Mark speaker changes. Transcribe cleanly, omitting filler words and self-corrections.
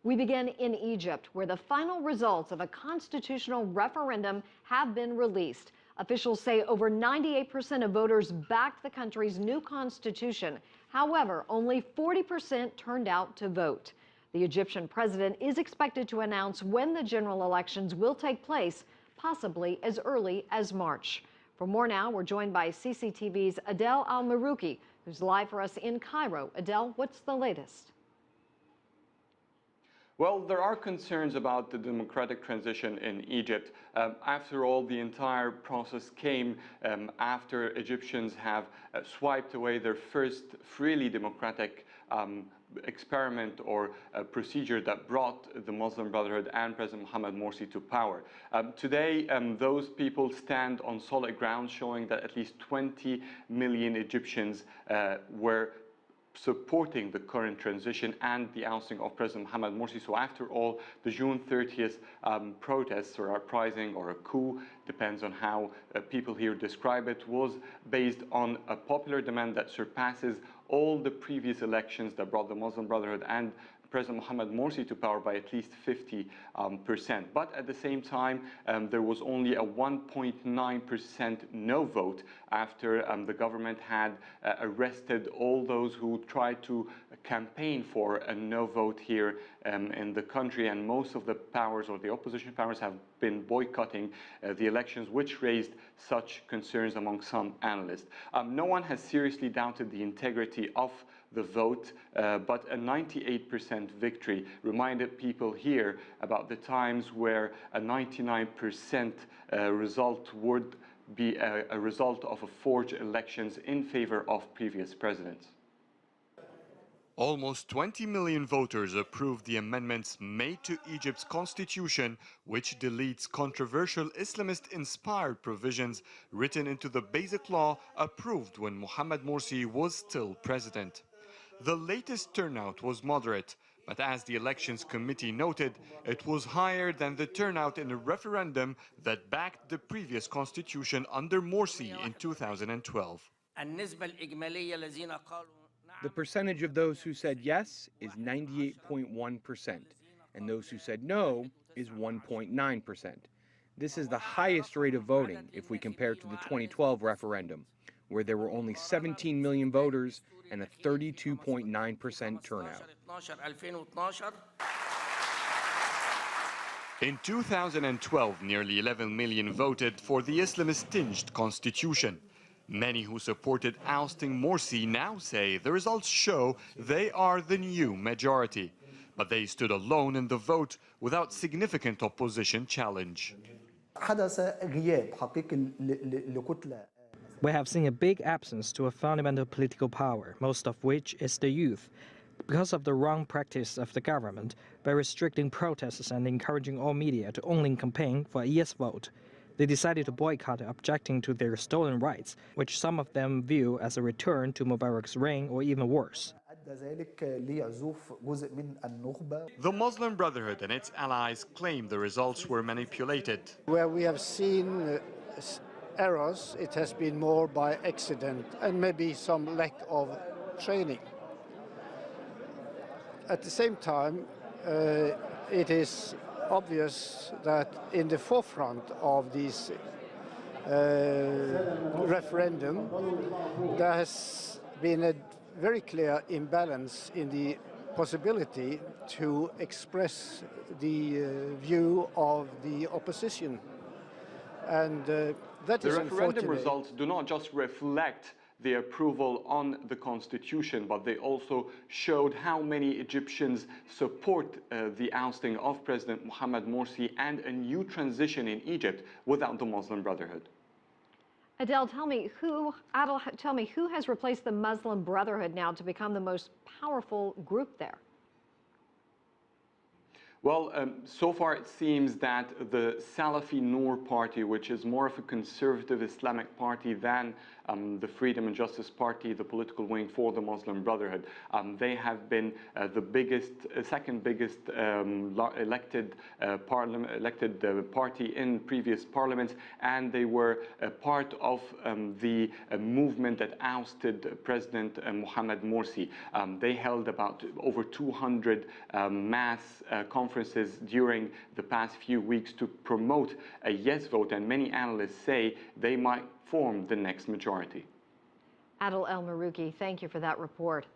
Speaker 1: We begin in Egypt, where the final results of a constitutional referendum have been released. Officials say over 98% of voters backed the country's new constitution. However, only 40% turned out to vote. The Egyptian president is expected to announce when the general elections will take place, possibly as early as March. For more now, we're joined by CCTV's Adel EL-Mahoruky, who's live for us in Cairo. Adel, what's the latest?
Speaker 2: Well, there are concerns about the democratic transition in Egypt. After all, the entire process came after Egyptians have swiped away their first freely democratic experiment or procedure that brought the Muslim Brotherhood and President Mohamed Morsi to power. Today, those people stand on solid ground, showing that at least 20 million Egyptians were supporting the current transition and the ousting of President Mohamed Morsi. So after all, the June 30th protests or uprising or a coup, depends on how people here describe it, was based on a popular demand that surpasses all the previous elections that brought the Muslim Brotherhood and President Mohamed Morsi to power by at least 50%. But at the same time, there was only a 1.9% no vote after the government had arrested all those who tried to campaign for a no vote here in the country. And most of the powers or the opposition powers have been boycotting the elections, which raised such concerns among some analysts. No one has seriously doubted the integrity of the vote, but a 98% victory reminded people here about the times where a 99% result would be a result of a forged elections in favor of previous presidents. Almost 20 million voters approved the amendments made to Egypt's constitution, which deletes controversial Islamist-inspired provisions written into the basic law approved when Mohamed Morsi was still president. The latest turnout was moderate, but as the Elections Committee noted, it was higher than the turnout in a referendum that backed the previous constitution under Morsi in 2012.
Speaker 3: The percentage of those who said yes is 98.1%, and those who said no is 1.9%. This is the highest rate of voting if we compare to the 2012 referendum, where there were only 17 million voters and a 32.9% turnout.
Speaker 2: In 2012, nearly 11 million voted for the Islamist-tinged constitution. Many who supported ousting Morsi now say the results show they are the new majority. But they stood alone in the vote without significant opposition challenge.
Speaker 4: We have seen a big absence to a fundamental political power, most of which is the youth. Because of the wrong practice of the government by restricting protests and encouraging all media to only campaign for a yes vote, they decided to boycott, objecting to their stolen rights, which some of them view as a return to Mubarak's reign or even worse.
Speaker 2: The Muslim Brotherhood and its allies claim the results were manipulated.
Speaker 5: Where we have seen errors, it has been more by accident and maybe some lack of training. At the same time, it is obvious that in the forefront of this referendum, there has been a very clear imbalance in the possibility to express the view of the opposition. And that is unfortunate.
Speaker 2: The referendum results do not just reflect the approval on the constitution, but they also showed how many Egyptians support the ousting of President Mohamed Morsi and a new transition in Egypt without the Muslim Brotherhood.
Speaker 1: Adel, tell me who has replaced the Muslim Brotherhood now to become the most powerful group there?
Speaker 2: Well, so far it seems that the Salafi Noor party, which is more of a conservative Islamic party than the Freedom and Justice Party, the political wing for the Muslim Brotherhood, they have been the biggest, second biggest elected party in previous parliaments, and they were part of the movement that ousted President Mohamed Morsi. They held about over 200 mass conferences during the past few weeks to promote a yes vote, and many analysts say they might form the next majority.
Speaker 1: Adel EL-Mahoruky, thank you for that report.